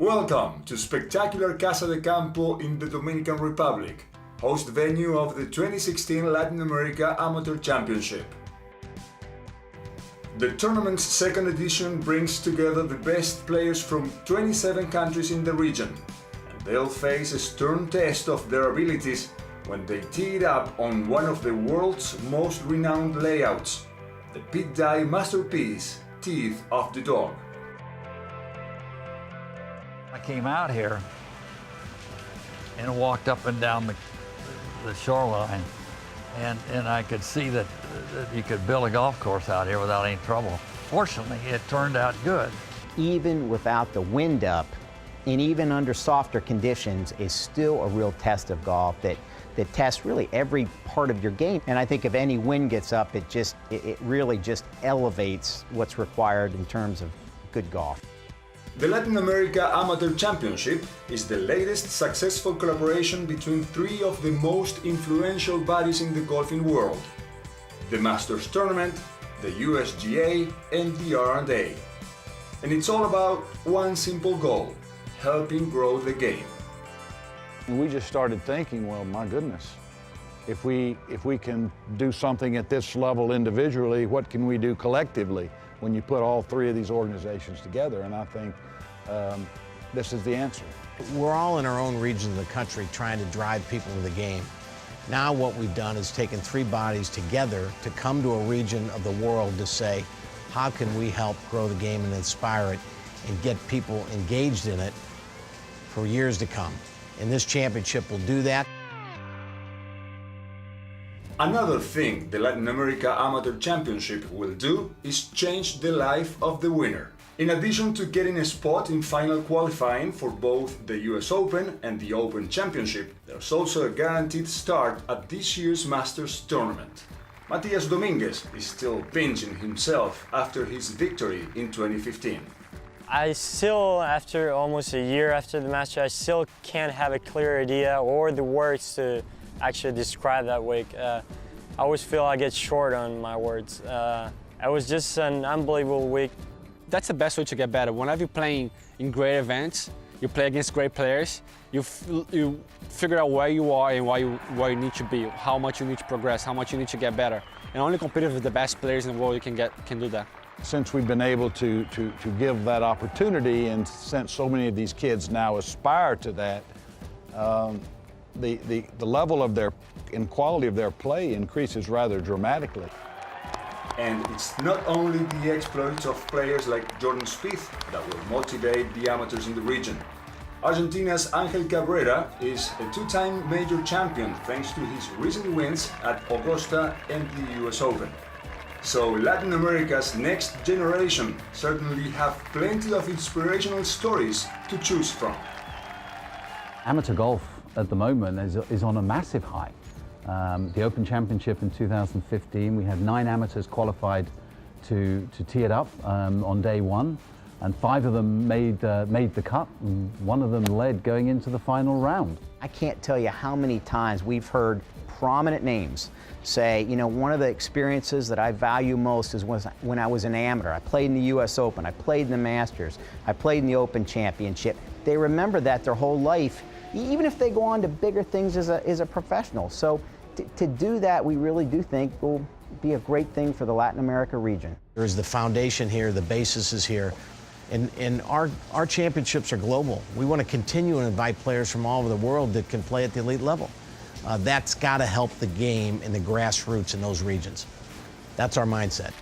Welcome to spectacular Casa de Campo in the Dominican Republic, host venue of the 2016 Latin America Amateur Championship. The tournament's second edition brings together the best players from 27 countries in the region, and they'll face a stern test of their abilities when they tee it up on one of the world's most renowned layouts, the pit dye masterpiece, Teeth of the Dog. I came out here and walked up and down the shoreline, and I could see that you could build a golf course out here without any trouble. Fortunately, it turned out good. Even without the wind up, and even under softer conditions, is still a real test of golf that tests really every part of your game. And I think if any wind gets up, it really just elevates what's required in terms of good golf. The Latin America Amateur Championship is the latest successful collaboration between three of the most influential bodies in the golfing world: the Masters Tournament, the USGA, and the R&A. And it's all about one simple goal: helping grow the game. And we just started thinking, well, my goodness, if we can do something at this level individually, what can we do collectively when you put all three of these organizations together? And I think this is the answer. We're all in our own region of the country trying to drive people to the game. Now what we've done is taken three bodies together to come to a region of the world to say, how can we help grow the game and inspire it and get people engaged in it for years to come? And this championship will do that. Another thing the Latin America Amateur Championship will do is change the life of the winner. In addition to getting a spot in final qualifying for both the US Open and the Open Championship, there's also a guaranteed start at this year's Masters Tournament. Matias Dominguez is still pinching himself after his victory in 2015. I still, after almost a year after the Masters, I still can't have a clear idea or the words to actually describe that week. I always feel I get short on my words. It was just an unbelievable week. That's the best way to get better. Whenever you're playing in great events, you play against great players, you figure out where you are and where you need to be, how much you need to progress, how much you need to get better. And only competing with the best players in the world can do that. Since we've been able to give that opportunity, and since so many of these kids now aspire to that, the level of their and quality of their play increases rather dramatically. And it's not only the exploits of players like Jordan Spieth that will motivate the amateurs in the region. Argentina's Angel Cabrera is a two-time major champion thanks to his recent wins at Augusta and the US Open. So Latin America's next generation certainly have plenty of inspirational stories to choose from. Amateur golf at the moment is on a massive high. The Open Championship in 2015, we had 9 amateurs qualified to tee it up on day one, and 5 of them made the cut, and 1 of them led going into the final round. I can't tell you how many times we've heard prominent names say, you know, one of the experiences that I value most is when I was an amateur. I played in the US Open, I played in the Masters, I played in the Open Championship. They remember that their whole life, even if they go on to bigger things as a professional. So to do that, we really do think will be a great thing for the Latin America region. There's the foundation here, the basis is here, and our championships are global. We want to continue and invite players from all over the world that can play at the elite level. That's got to help the game in the grassroots in those regions. That's our mindset.